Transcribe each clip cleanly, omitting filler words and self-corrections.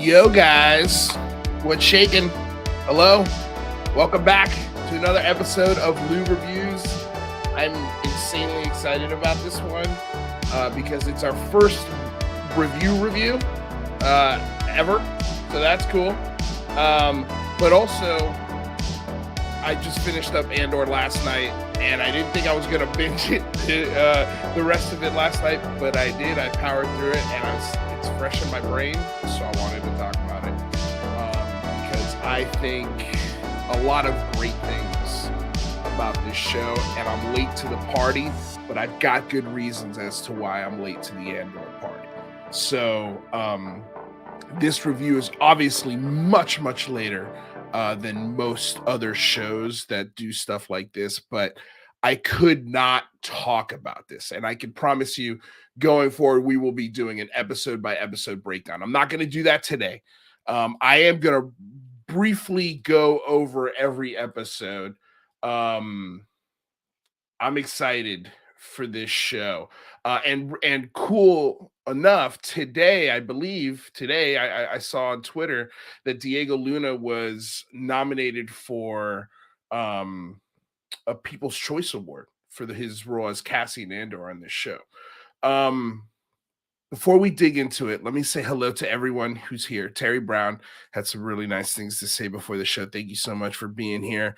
Yo, guys, what's shaking? Hello, welcome back to another episode of Lou Reviews. I'm insanely excited about this one because it's our first review ever, so that's cool. But also, I just finished up Andor last night, and I didn't think I was gonna binge it the rest of it last night, but I did. I powered through it, and it's fresh in my brain, so I wanted to talk about it because I think a lot of great things about this show, and I'm late to the party, but I've got good reasons as to why I'm late to the Andor party. So this review is obviously much later than most other shows that do stuff like this, but I could not talk about this. And I can promise you, going forward, we will be doing an episode by episode breakdown. I'm not going to do that today. I am going to briefly go over every episode. I'm excited for this show. And cool enough, today, I saw on Twitter that Diego Luna was nominated for a People's Choice Award for his role as Cassian Andor on this show. Before we dig into it, let me say hello to everyone who's here. Terry Brown had some really nice things to say before the show. Thank you so much for being here.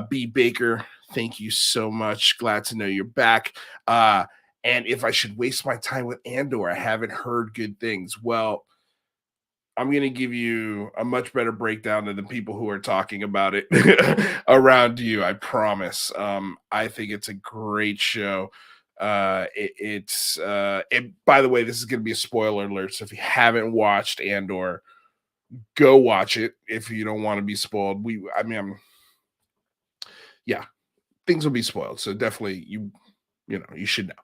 B. Baker, thank you so much. Glad to know you're back. And if I should waste my time with Andor, I haven't heard good things. Well, I'm going to give you a much better breakdown than the people who are talking about it around you. I promise. I think it's a great show. By the way, this is going to be a spoiler alert. So if you haven't watched Andor, go watch it. If you don't want to be spoiled, things will be spoiled. So definitely you should know.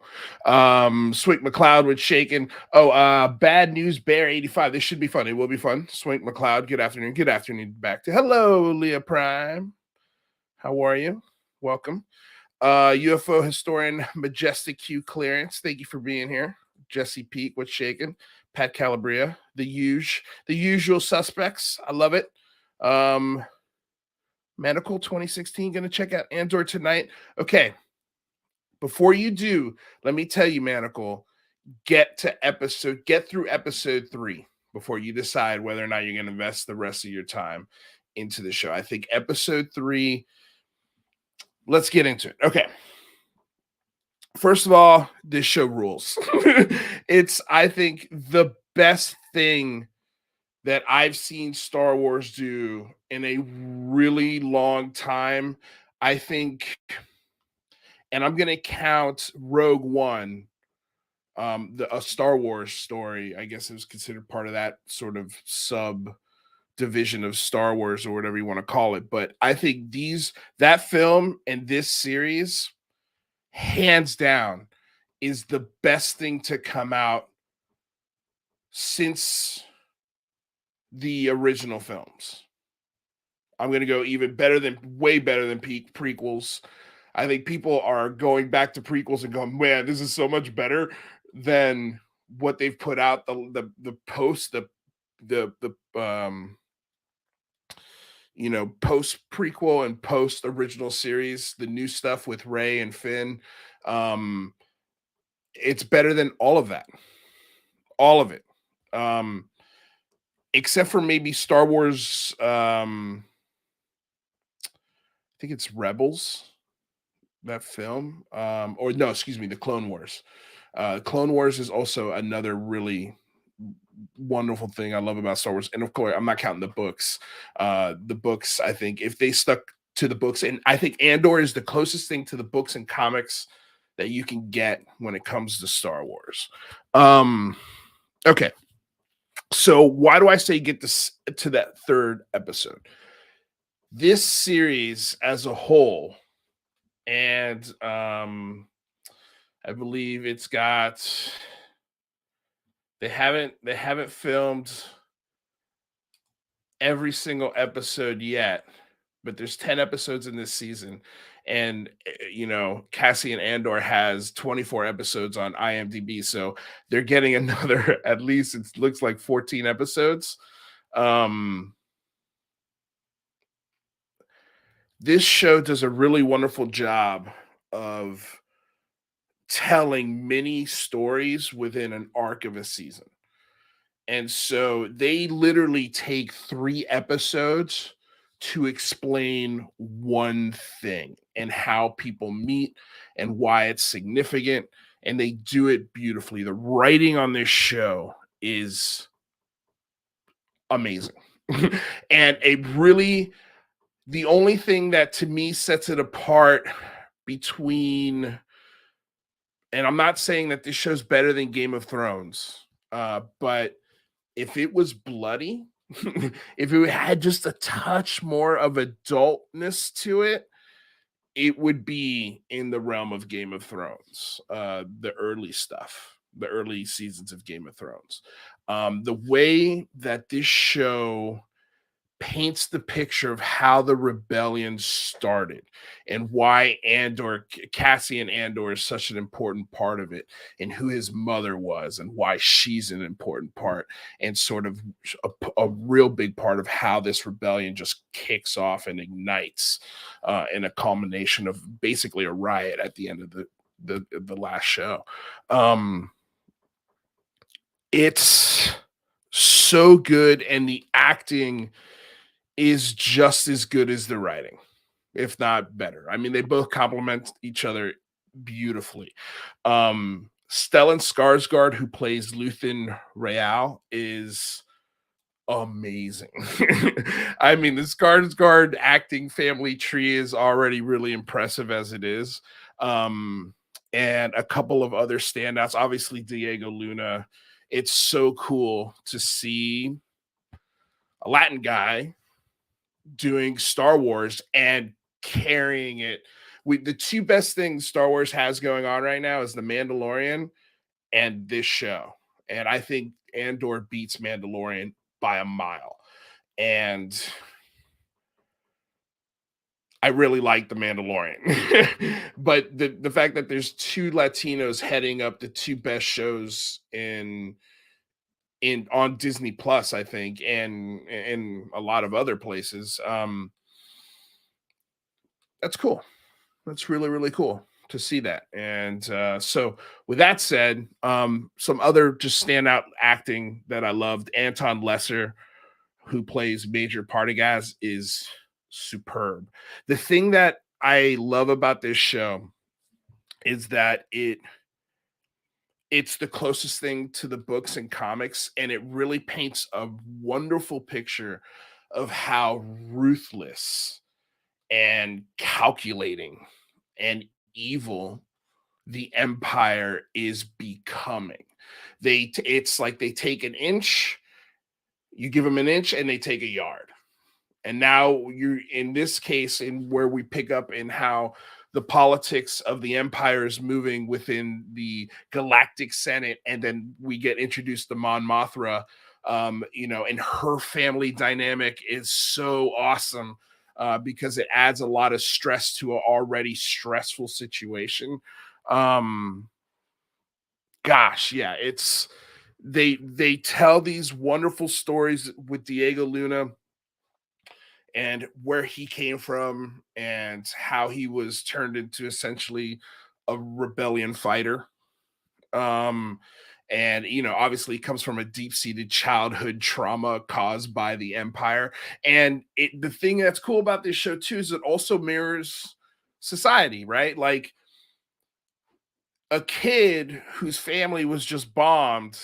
Swink McLeod with shaking. Bad News Bear 85. This should be fun. It will be fun. Swink McLeod, good afternoon. Good afternoon back to hello, Leah Prime. How are you? Welcome. UFO historian Majestic Q Clearance. Thank you for being here. Jesse Peak with shaking. Pat Calabria, the usual suspects. I love it. Medical 2016. Gonna check out Andor tonight. Okay. Before you do, let me tell you, Manacle, get through episode 3 before you decide whether or not you're going to invest the rest of your time into the show. I think episode 3, let's get into it. Okay. First of all, this show rules. It's, I think, the best thing that I've seen Star Wars do in a really long time. I think... And I'm going to count Rogue One, a Star Wars story. I guess it was considered part of that sort of sub division of Star Wars or whatever you want to call it. But I think that film and this series, hands down, is the best thing to come out since the original films. I'm going to go way better than prequels. I think people are going back to prequels and going, man, this is so much better than what they've put out. The post prequel and post original series, the new stuff with Rey and Finn. It's better than all of that. All of it. Except for maybe Star Wars. I think it's Rebels. That film, the Clone Wars. Clone Wars is also another really wonderful thing I love about Star Wars. And of course, I'm not counting the books. The books, I think, if they stuck to the books, and I think Andor is the closest thing to the books and comics that you can get when it comes to Star Wars. Okay. So why do I say get to that third episode? This series as a whole, and I believe it's got, they haven't filmed every single episode yet, but there's 10 episodes in this season, And Cassian Andor has 24 episodes on IMDb, so they're getting another at least it looks like 14 episodes. um this show does a really wonderful job of telling many stories within an arc of a season. And so they literally take 3 episodes to explain one thing and how people meet and why it's significant, and they do it beautifully. The writing on this show is amazing. And a really the only thing that to me sets it apart between, and I'm not saying that this show's better than Game of Thrones, but if it was bloody, if it had just a touch more of adultness to it, it would be in the realm of Game of Thrones, the early stuff, the early seasons of Game of Thrones. The way that this show paints the picture of how the rebellion started and why Cassian Andor is such an important part of it, and who his mother was and why she's an important part, and sort of a real big part of how this rebellion just kicks off and ignites in a culmination of basically a riot at the end of the last show. Um, it's so good, and the acting is just as good as the writing, if not better. I mean, they both complement each other beautifully. Stellan Skarsgård, who plays Luthen Rael, is amazing. I mean, the Skarsgård acting family tree is already really impressive as it is. And a couple of other standouts, obviously Diego Luna. It's so cool to see a Latin guy doing Star Wars and carrying it. The two best things Star Wars has going on right now is The Mandalorian and this show. And I think Andor beats Mandalorian by a mile. And I really like The Mandalorian. But the fact that there's two Latinos heading up the two best shows in on Disney Plus, I think, and a lot of other places. That's cool. That's really, really cool to see that. And so with that said, some other just standout acting that I loved. Anton Lesser, who plays Major Partagas, is superb. The thing that I love about this show is that it's the closest thing to the books and comics, and it really paints a wonderful picture of how ruthless and calculating and evil the empire is becoming. It's like they take an inch, you give them an inch, and they take a yard. And now you're in this case, in where we pick up in how the politics of the empire is moving within the galactic senate, and then we get introduced to Mon Mothra, and her family dynamic is so awesome, because it adds a lot of stress to an already stressful situation. um Gosh, yeah, it's they tell these wonderful stories with Diego Luna and where he came from and how he was turned into essentially a rebellion fighter. Um and obviously comes from a deep-seated childhood trauma caused by the empire. And the thing that's cool about this show too is it also mirrors society, right? Like, a kid whose family was just bombed,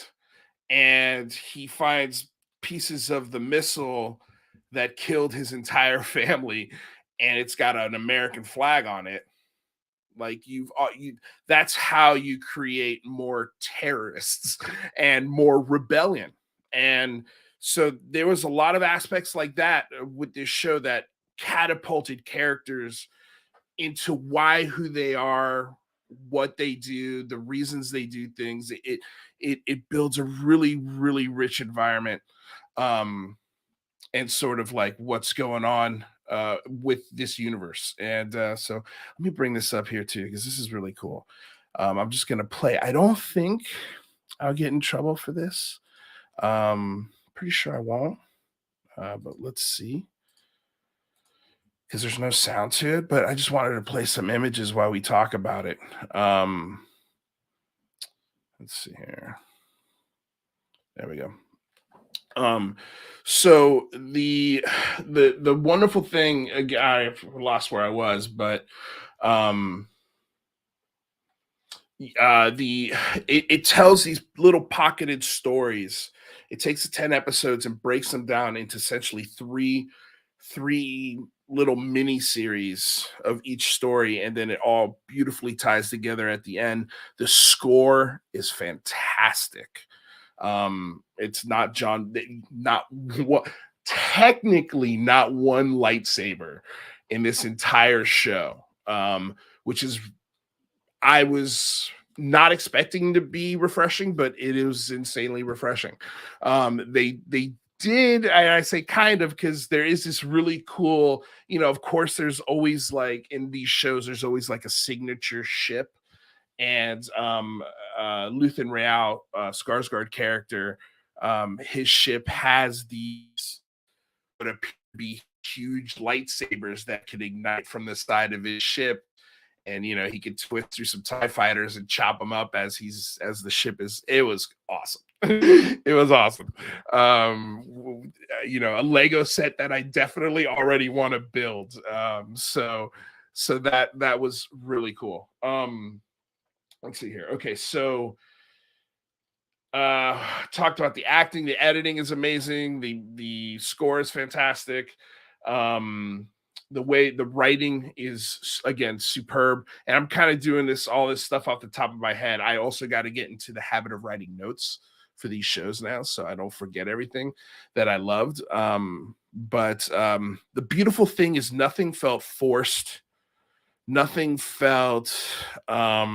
and he finds pieces of the missile that killed his entire family, and it's got an American flag on it. Like, that's how you create more terrorists and more rebellion. And so there was a lot of aspects like that with this show that catapulted characters into who they are, what they do, the reasons they do things. It builds a really, really rich environment, and sort of like what's going on with this universe. And so let me bring this up here too, because this is really cool. I'm just gonna play. I don't think I'll get in trouble for this. Pretty sure I won't. But let's see. Because there's no sound to it, but I just wanted to play some images while we talk about it. Let's see here. There we go. So the wonderful thing, again, I lost where I was, but um the it tells these little pocketed stories. It takes the 10 episodes and breaks them down into essentially three little mini series of each story, and then it all beautifully ties together at the end. The score is fantastic. It's not not what technically not one lightsaber in this entire show, which is I was not expecting to be refreshing, but it is insanely refreshing. They did, I say kind of, because there is this really cool, of course, there's always like in these shows, there's always like a signature ship. And Luthen Rael, Skarsgård character, his ship has these what appear to be huge lightsabers that can ignite from the side of his ship, and he could twist through some TIE fighters and chop them up as the ship is. It was awesome. It was awesome. A Lego set that I definitely already want to build. So that was really cool. Let's see here. Okay, so talked about the acting, the editing is amazing, the score is fantastic. The way the writing is, again, superb. And I'm kind of doing all this stuff off the top of my head. I also got to get into the habit of writing notes for these shows now, so I don't forget everything that I loved. But the beautiful thing is nothing felt forced. Nothing felt I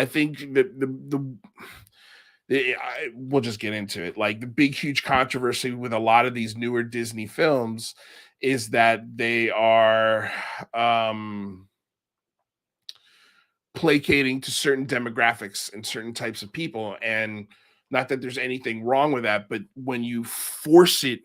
think that we'll just get into it. Like, the big, huge controversy with a lot of these newer Disney films is that they are placating to certain demographics and certain types of people. And not that there's anything wrong with that, but when you force it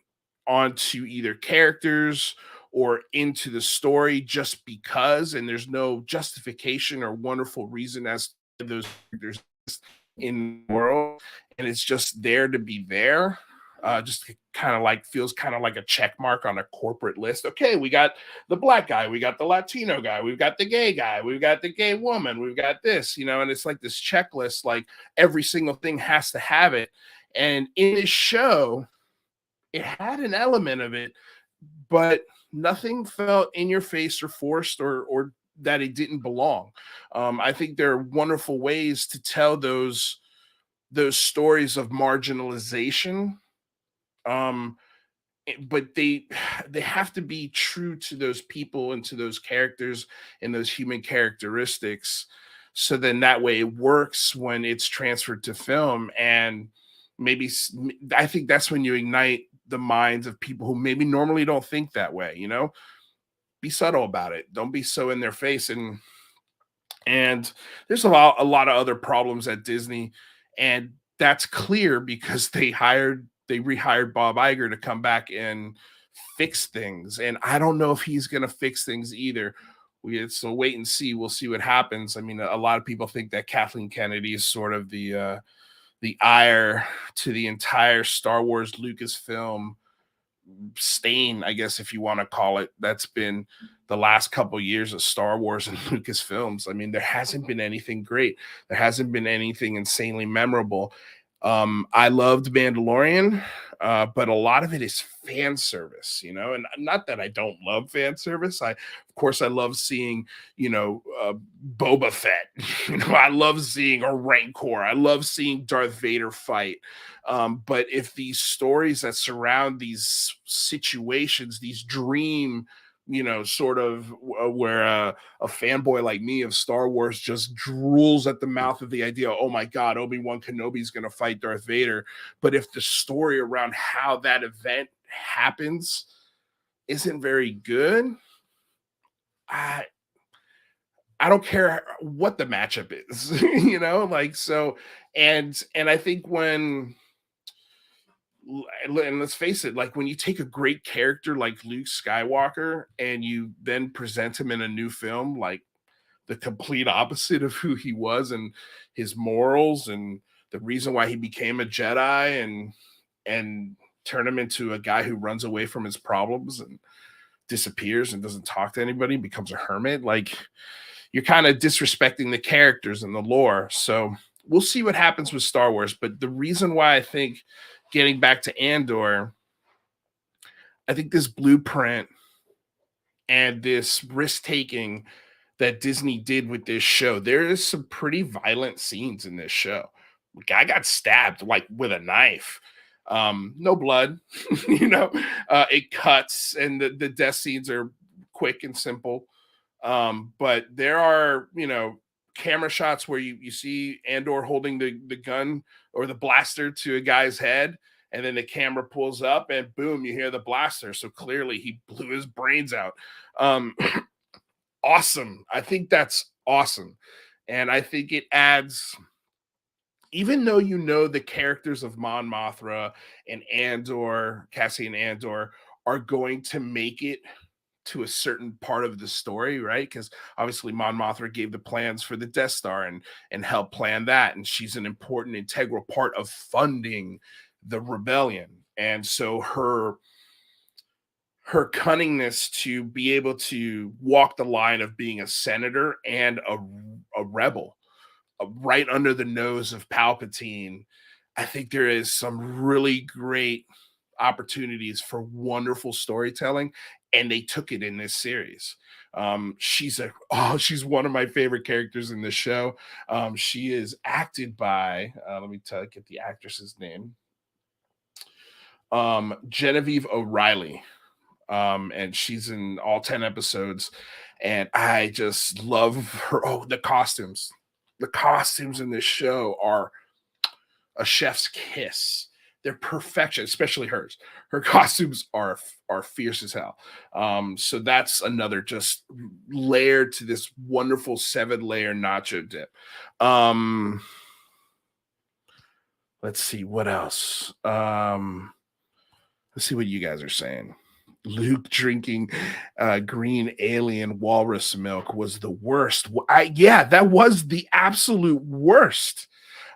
onto either characters or into the story just because, and there's no justification or wonderful reason as to those characters in the world, and it's just there to be there, just kind of like feels kind of like a check mark on a corporate list. Okay, we got the black guy, we got the Latino guy, we've got the gay guy, we've got the gay woman, we've got this, and it's like this checklist, like every single thing has to have it. And in this show, it had an element of it, but nothing felt in your face or forced or that it didn't belong. I think there are wonderful ways to tell those stories of marginalization, but they have to be true to those people and to those characters and those human characteristics. So then that way it works when it's transferred to film. And maybe I think that's when you ignite the minds of people who maybe normally don't think that way. Be subtle about it. Don't be so in their face. And there's a lot of other problems at Disney, and that's clear because they rehired Bob Iger to come back and fix things. And I don't know if he's going to fix things either. So wait and see. We'll see what happens. I mean, a lot of people think that Kathleen Kennedy is sort of the ire to the entire Star Wars Lucasfilm stain, I guess, if you want to call it, that's been the last couple of years of Star Wars and Lucasfilms. I mean, there hasn't been anything great. There hasn't been anything insanely memorable. I loved Mandalorian, but a lot of it is fan service, and not that I don't love fan service. Of course, I love seeing, Boba Fett. I love seeing a Rancor. I love seeing Darth Vader fight. But if these stories that surround these situations, these dream, sort of where a fanboy like me of Star Wars just drools at the mouth of the idea, oh my God, Obi-Wan Kenobi is going to fight Darth Vader. But if the story around how that event happens isn't very good, I I don't care what the matchup is, like so. And I think and let's face it, like when you take a great character like Luke Skywalker and you then present him in a new film, like the complete opposite of who he was and his morals and the reason why he became a Jedi and turn him into a guy who runs away from his problems and disappears and doesn't talk to anybody, becomes a hermit. Like you're kind of disrespecting the characters and the lore. So we'll see what happens with Star Wars. But the reason why I think, getting back to Andor, I think this blueprint and this risk taking that Disney did with this show, there is some pretty violent scenes in this show. Guy got stabbed like with a knife. No blood, it cuts and the death scenes are quick and simple. But there are, camera shots where you see Andor holding the gun or the blaster to a guy's head, and then the camera pulls up and boom, you hear the blaster. So clearly he blew his brains out. Um, awesome. I think that's awesome. And I think it adds, even though the characters of Mon Mothra and Andor, Cassian Andor, are going to make it to a certain part of the story, right? Because obviously Mon Mothra gave the plans for the Death Star and helped plan that, and she's an important integral part of funding the rebellion. And so her cunningness to be able to walk the line of being a senator and a rebel right under the nose of Palpatine, I think there is some really great opportunities for wonderful storytelling, and they took it in this series. She's one of my favorite characters in this show. She is acted by let me get the actress's name, Genevieve O'Reilly, and she's in all 10 episodes, and I just love her. The costumes in this show are a chef's kiss. They're perfection, especially hers. Her costumes are fierce as hell. So that's another just layer to this wonderful 7-layer nacho dip. Let's see what else. Let's see what you guys are saying. Luke drinking green alien walrus milk was the worst. That was the absolute worst.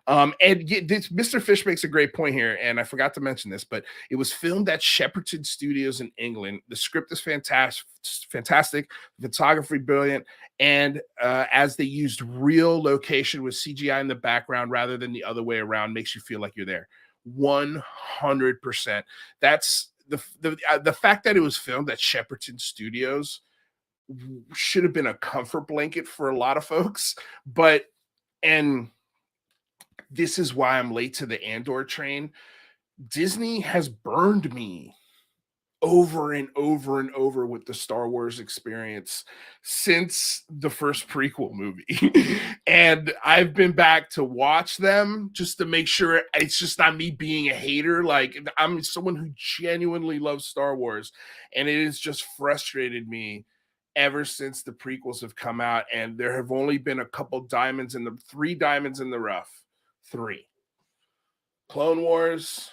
And Mr. Fish makes a great point here, and I forgot to mention this, but it was filmed at Shepperton Studios in England. The script is fantastic, photography brilliant, and as they used real location with CGI in the background rather than the other way around, makes you feel like you're there. 100%. That's the fact that it was filmed at Shepperton Studios should have been a comfort blanket for a lot of folks, and this is why I'm late to the Andor train. Disney has burned me over and over and over with the Star Wars experience since the first prequel movie. And I've been back to watch them just to make sure it's just not me being a hater. Like, I'm someone who genuinely loves Star Wars, and it has just frustrated me ever since the prequels have come out. And there have only been three diamonds in the rough. 3. Clone Wars,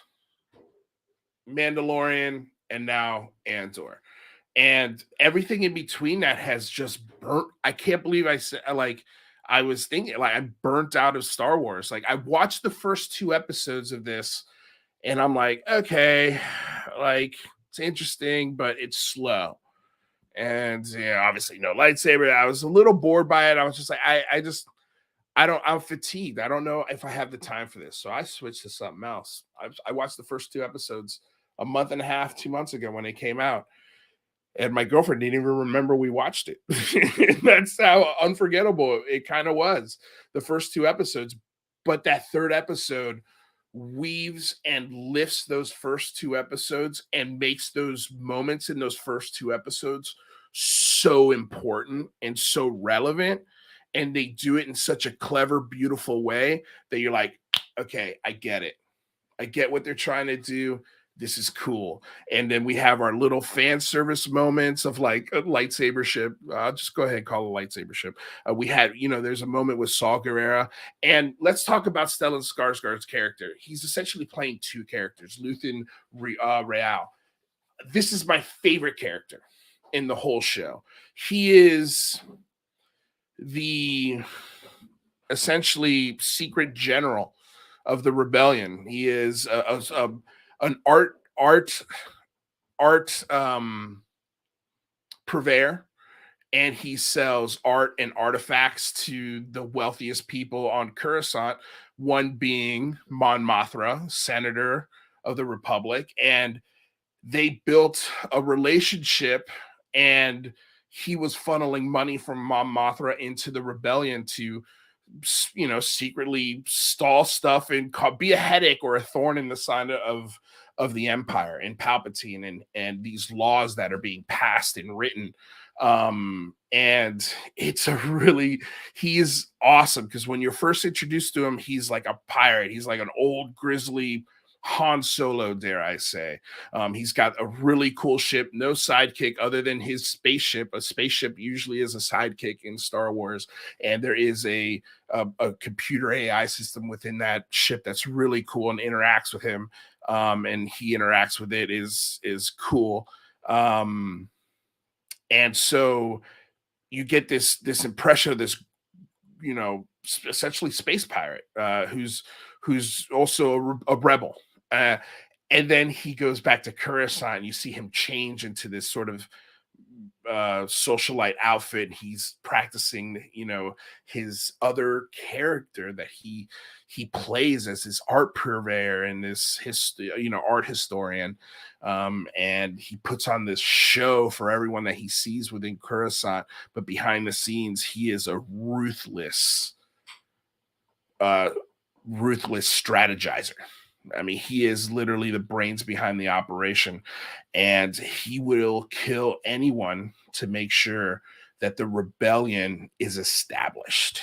Mandalorian, and now Andor. And everything in between that has just burnt. I can't believe I said, like, I was thinking, like, I'm burnt out of Star Wars. Like, I watched the first 2 episodes of this, and I'm like, okay, like, it's interesting, but it's slow. And obviously no lightsaber. I was a little bored by it. I was just like, I'm fatigued. I don't know if I have the time for this. So I switched to something else. I watched the first 2 episodes a month and a half, 2 months ago when it came out. And my girlfriend didn't even remember we watched it. That's how unforgettable it kind of was, the first 2 episodes. But that 3rd episode weaves and lifts those first 2 episodes and makes those moments in those first 2 episodes so important and so relevant. And they do it in such a clever, beautiful way that you're like, okay, I get it. I get what they're trying to do. this is cool. And then we have our little fan service moments of like a lightsaber ship. I'll just go ahead and call it a lightsaber ship. We had, there's a moment with Saul Guerrera. And let's talk about Stellan Skarsgård's character. He's essentially playing two characters, Luthen Rael. This is my favorite character in the whole show. He is the essentially secret general of the rebellion. He is an art purveyor, and he sells art and artifacts to the wealthiest people on Coruscant, one being Mon Mothma, senator of the Republic. And they built a relationship, and he was funneling money from Mon Mothma into the rebellion to, secretly stall stuff and be a headache or a thorn in the side of the Empire and Palpatine and these laws that are being passed and written. And he is awesome, because when you're first introduced to him, he's like a pirate. He's like an old grizzly Han Solo, dare I say. He's got a really cool ship, no sidekick other than his spaceship. A spaceship usually is a sidekick in Star Wars, and there is a computer AI system within that ship that's really cool and interacts with him, and he interacts with it is cool. And so you get this impression of this, essentially space pirate, who's also a rebel. And then he goes back to Coruscant, and you see him change into this sort of socialite outfit. He's practicing, his other character that he plays as his art purveyor and this art historian. And he puts on this show for everyone that he sees within Coruscant, but behind the scenes, he is a ruthless strategizer. I mean, he is literally the brains behind the operation, and he will kill anyone to make sure that the rebellion is established.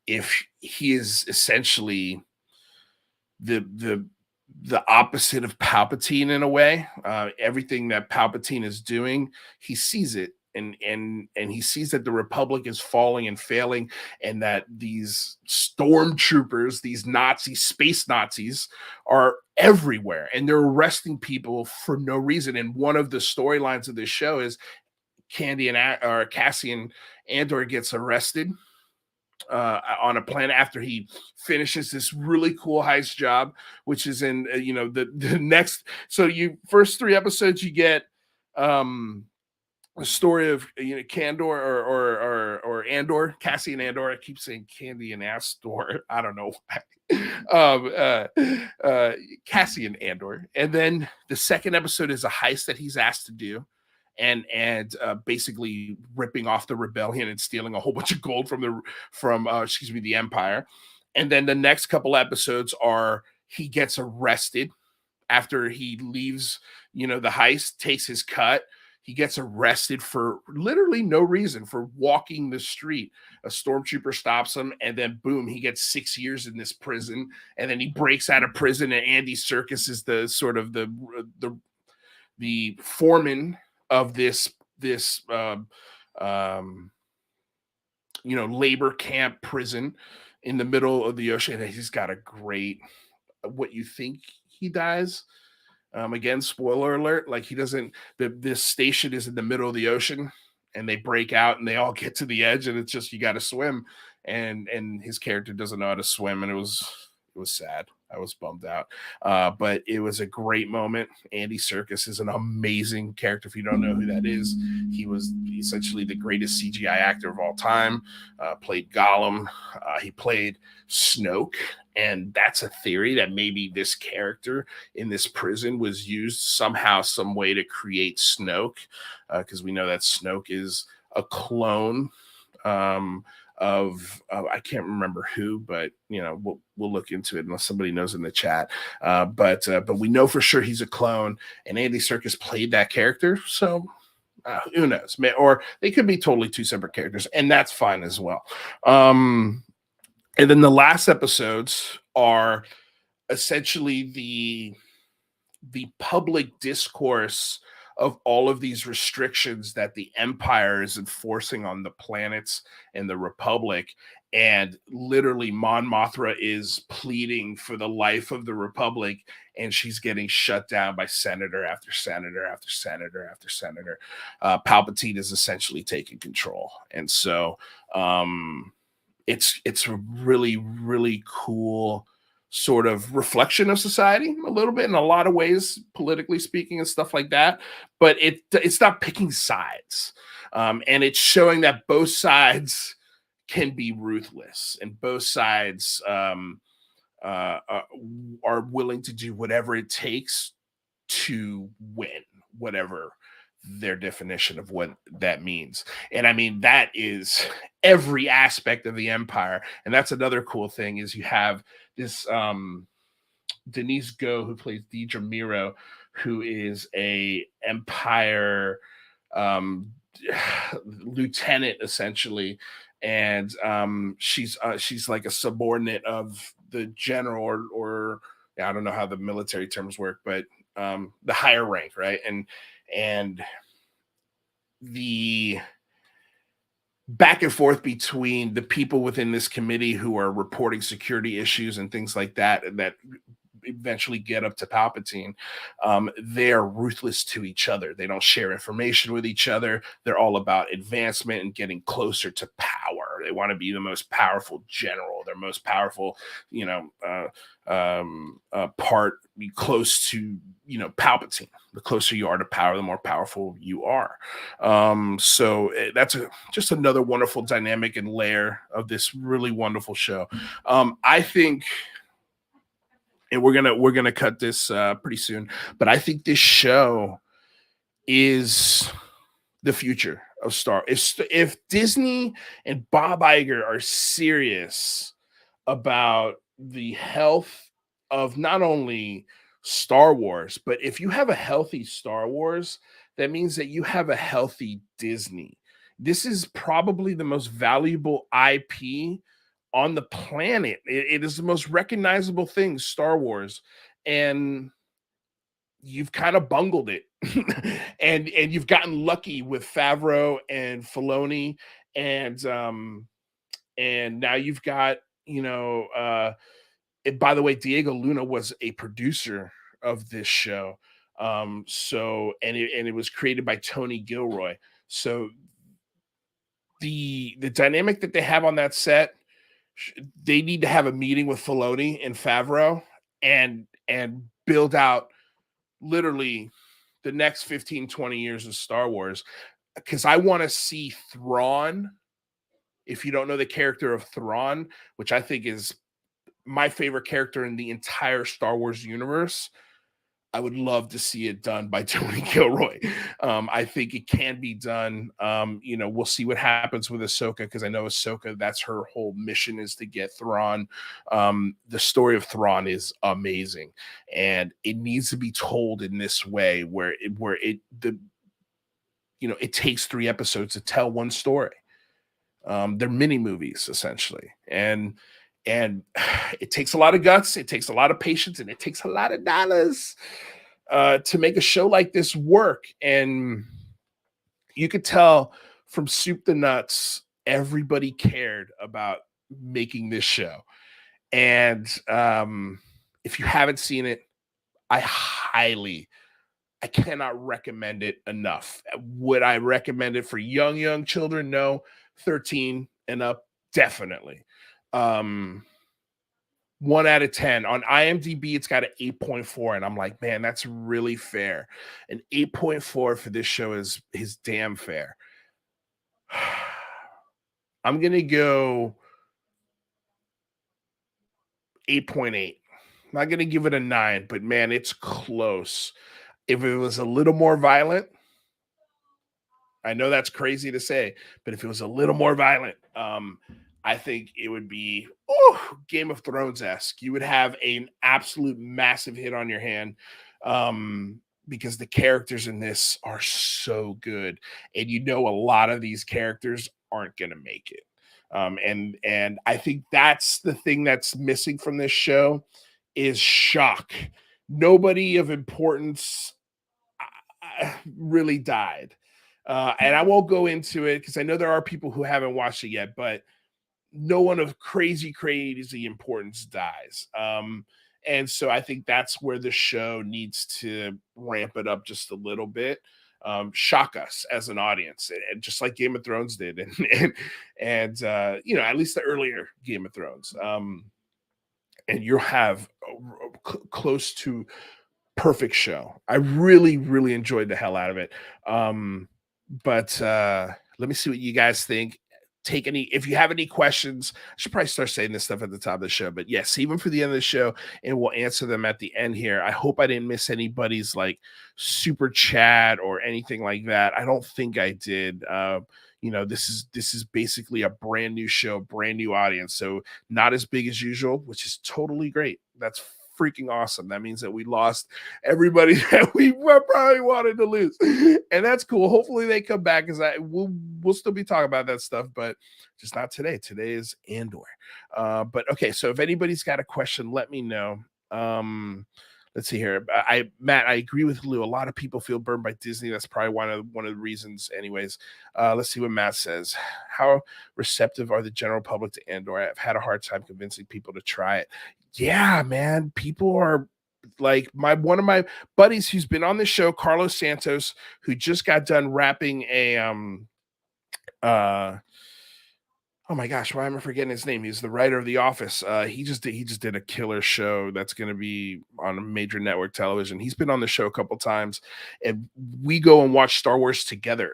If he is essentially the opposite of Palpatine in a way, everything that Palpatine is doing, he sees it. And he sees that the Republic is falling and failing, and that these stormtroopers, these Nazis, space Nazis, are everywhere, and they're arresting people for no reason. And one of the storylines of this show is Cassian Andor gets arrested on a planet after he finishes this really cool heist job, which is in the next. So first 3 episodes you get the story of Candor or Andor, Cassian Andor. I keep saying Candy and Astor. I don't know why. Cassian Andor, and then the second episode is a heist that he's asked to do, and basically ripping off the rebellion and stealing a whole bunch of gold from the Empire. And then the next couple episodes are he gets arrested after he leaves, the heist, takes his cut. He gets arrested for literally no reason, for walking the street. A stormtrooper stops him, and then boom, he gets 6 years in this prison. And then he breaks out of prison, and Andy Serkis is the sort of the foreman of this labor camp prison in the middle of the ocean. And he's got a great, what you think he dies. Again, spoiler alert, like this station is in the middle of the ocean, and they break out and they all get to the edge, and it's just, you got to swim. And his character doesn't know how to swim. And it was sad. I was bummed out. But it was a great moment. Andy Serkis is an amazing character. If you don't know who that is, he was essentially the greatest CGI actor of all time. Played Gollum. He played Snoke. And that's a theory that maybe this character in this prison was used somehow, some way to create Snoke, because we know that Snoke is a clone of I can't remember who, but we'll look into it unless somebody knows in the chat. But we know for sure he's a clone, and Andy Serkis played that character. So who knows? Or they could be totally two separate characters, and that's fine as well. And then the last episodes are essentially the public discourse of all of these restrictions that the empire is enforcing on the planets and the republic. And literally Mon Mothra is pleading for the life of the republic, and she's getting shut down by senator after senator after senator after senator. Palpatine is essentially taking control. And so it's a really, really cool sort of reflection of society a little bit in a lot of ways, politically speaking and stuff like that. But it's not picking sides. And it's showing that both sides can be ruthless, and both sides are willing to do whatever it takes to win, whatever their definition of what that means. And I mean, that is every aspect of the empire. And that's another cool thing, is you have this Denise Go, who plays Deidre Miro, who is a empire lieutenant essentially. And she's like a subordinate of the general, or I don't know how the military terms work, but the higher rank, right? And the back and forth between the people within this committee who are reporting security issues and things like that eventually get up to Palpatine, they're ruthless to each other. They don't share information with each other. They're all about advancement and getting closer to power. They want to be the most powerful general, their most powerful, part, be close to, Palpatine. The closer you are to power, the more powerful you are. So that's just another wonderful dynamic and layer of this really wonderful show. I think, and we're gonna cut this pretty soon, but I think this show is the future of Star. If Disney and Bob Iger are serious about the health of not only Star Wars, but if you have a healthy Star Wars, that means that you have a healthy Disney. This is probably the most valuable IP on the planet. It is the most recognizable thing, Star Wars, and you've kind of bungled it. and you've gotten lucky with Favreau and Filoni, and now you've got, and by the way, Diego Luna was a producer of this show. So it was created by Tony Gilroy. So the dynamic that they have on that set, they need to have a meeting with Filoni and Favreau and build out literally the next 15, 20 years of Star Wars. Because I want to see Thrawn. If you don't know the character of Thrawn, which I think is my favorite character in the entire Star Wars universe, I would love to see it done by Tony Gilroy. I think it can be done. We'll see what happens with Ahsoka, because I know Ahsoka, that's her whole mission, is to get Thrawn. The story of Thrawn is amazing, and it needs to be told in this way where it takes 3 episodes to tell one story. They're mini movies essentially, and it takes a lot of guts, it takes a lot of patience, and it takes a lot of dollars to make a show like this work. And you could tell from soup to nuts, everybody cared about making this show. And if you haven't seen it, I cannot recommend it enough. Would I recommend it for young children? No. 13 and up, definitely. 1 out of 10 on IMDb. It's got an 8.4, and I'm like, man, that's really fair. An 8.4 for this show is damn fair. I'm gonna go 8.8. I'm not gonna give it a 9, but man, it's close. If it was a little more violent, I know that's crazy to say, but if it was a little more violent, I think it would be Game of Thrones-esque. You would have an absolute massive hit on your hand, because the characters in this are so good. And a lot of these characters aren't going to make it. And I think that's the thing that's missing from this show, is shock. nobody of importance really died. And I won't go into it because I know there are people who haven't watched it yet, but no one of crazy importance dies. And so I think that's where the show needs to ramp it up just a little bit, shock us as an audience, and just like Game of Thrones did, and you know, at least the earlier Game of Thrones. And you'll have close to perfect show. I really enjoyed the hell out of it. But let me see what you guys think. Take any, if you have any questions, I should probably start saying this stuff at the top of the show, but yes, save them for the end of the show and we'll answer them at the end here. I hope I didn't miss anybody's like super chat or anything like that. I don't think I did. You know, this is basically a brand new show, brand new audience, so not as big as usual, which is totally great. That's freaking awesome. That means that we lost everybody that we probably wanted to lose, and that's cool. Hopefully they come back, because we'll still be talking about that stuff, but just not today. Today is Andor. But okay, so if anybody's got a question, let me know. Let's see here. Matt, I agree with Lou. A lot of people feel burned by Disney. That's probably one of the reasons. Anyways, let's see what Matt says. How receptive are the general public to Andor? I've had a hard time convincing people to try it. Yeah, man. People are like, one of my buddies who's been on the show, Carlos Santos, who just got done wrapping a oh my gosh, why am I forgetting his name? He's the writer of The Office. He just did a killer show that's going to be on a major network television. He's been on the show a couple times, and we go and watch Star Wars together.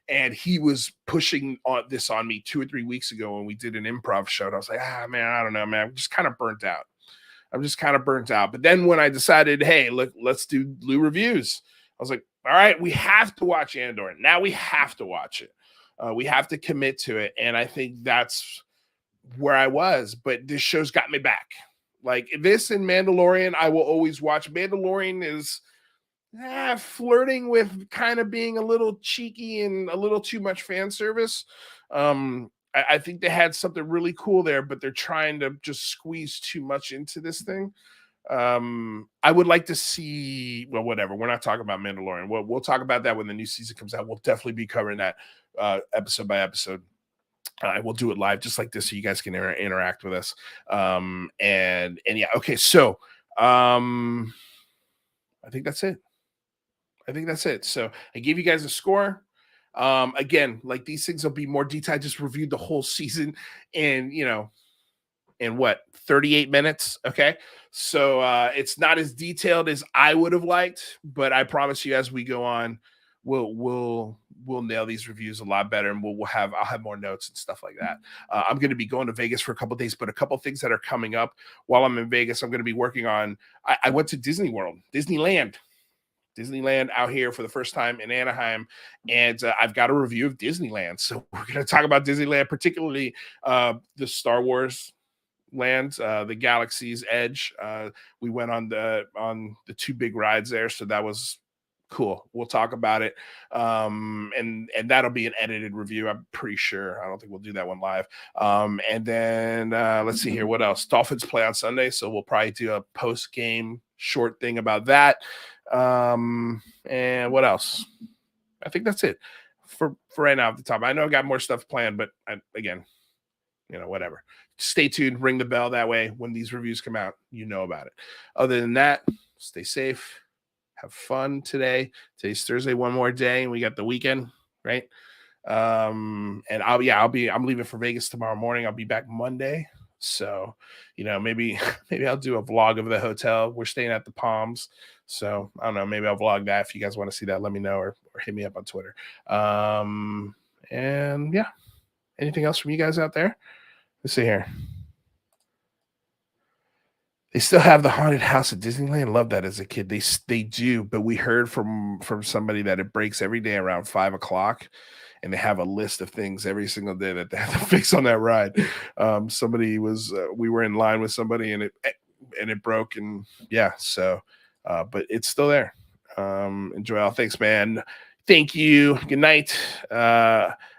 And he was pushing this on me 2 or 3 weeks ago when we did an improv show. And I was like, man, I don't know, man. I'm just kind of burnt out. But then when I decided, hey, look, let's do Lou reviews, I was like, all right, we have to watch Andor. Now we have to watch it. We have to commit to it. And I think that's where I was. But this show's got me back. Like this and Mandalorian, I will always watch. Mandalorian is flirting with kind of being a little cheeky and a little too much fan service. I think they had something really cool there, but they're trying to just squeeze too much into this thing. I would like to see, well, whatever. We're not talking about Mandalorian. We'll talk about that when the new season comes out. We'll definitely be covering that episode by episode. We'll do it live just like this, so you guys can interact with us. And yeah, okay. So I think that's it. So I gave you guys a score. Again, like these things will be more detailed. I just reviewed the whole season in 38 minutes. Okay. So it's not as detailed as I would have liked, but I promise you, as we go on, we'll nail these reviews a lot better, and I'll have more notes and stuff like that. I'm going to be going to Vegas for a couple of days, but a couple of things that are coming up while I'm in Vegas, I'm going to be working on. I went to Disneyland out here for the first time in Anaheim, and I've got a review of Disneyland. So we're going to talk about Disneyland, particularly the Star Wars land, the Galaxy's Edge. We went on the 2 big rides there, so that was cool. We'll talk about it, and that'll be an edited review, I'm pretty sure. I don't think we'll do that one live. And then let's see here, what else? Dolphins play on Sunday, so we'll probably do a post-game short thing about that. And what else? I think that's it for right now at the top. I know I got more stuff planned, but again, whatever. Stay tuned, ring the bell. That way, when these reviews come out, you know about it. Other than that, stay safe. Have fun today. Today's Thursday, one more day, and we got the weekend, right? And I'm leaving for Vegas tomorrow morning. I'll be back Monday. So, maybe I'll do a vlog of the hotel. We're staying at the Palms. So I don't know, maybe I'll vlog that. If you guys want to see that, let me know, or hit me up on Twitter. And yeah, anything else from you guys out there? Let's see here. They still have the haunted house at Disneyland. Love that as a kid. They do, but we heard from somebody that it breaks every day around 5:00, and they have a list of things every single day that they have to fix on that ride. We were in line with somebody, and it broke, and yeah. So, but it's still there. Enjoy all. Thanks, man. Thank you. Good night.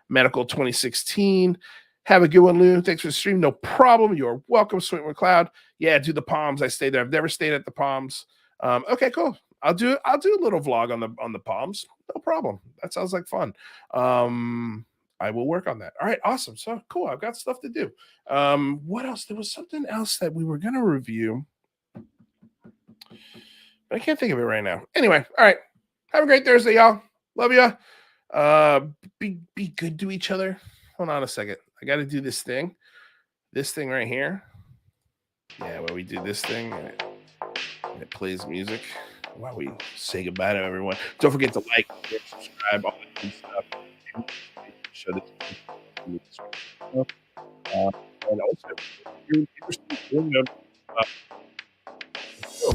Medical 2016. Have a good one, Lou. Thanks for the stream. No problem. You're welcome, Sweet McCloud. Yeah, do the Palms. I stayed there. I've never stayed at the Palms. Okay, cool. I'll do a little vlog on the palms. No problem. That sounds like fun. I will work on that. All right, awesome. So cool. I've got stuff to do. What else? There was something else that we were gonna review, but I can't think of it right now. Anyway, all right. Have a great Thursday, y'all. Love ya. Be good to each other. Hold on a second. I got to do this thing. This thing right here. Yeah, where we do this thing and it plays music while we say goodbye to everyone. Don't forget to like, share, subscribe, all that good stuff. Show this. And also, if you're interested in doing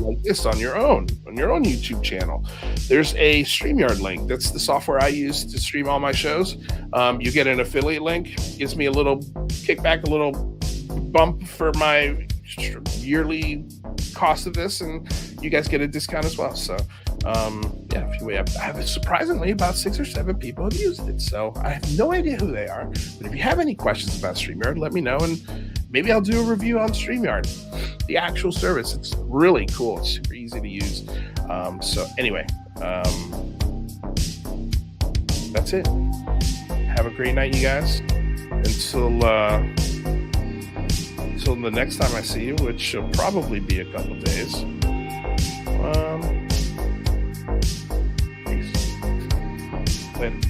like this on your own YouTube channel, there's a StreamYard link. That's the software I use to stream all my shows. You get an affiliate link, gives me a little kickback, a little bump for my yearly cost of this, and you guys get a discount as well. So yeah, if you have surprisingly about 6 or 7 people have used it. So I have no idea who they are, but if you have any questions about StreamYard, let me know, and maybe I'll do a review on StreamYard, the actual service. It's really cool. It's super easy to use. So anyway, that's it. Have a great night, you guys. Until the next time I see you, which will probably be a couple days. Peace. Later.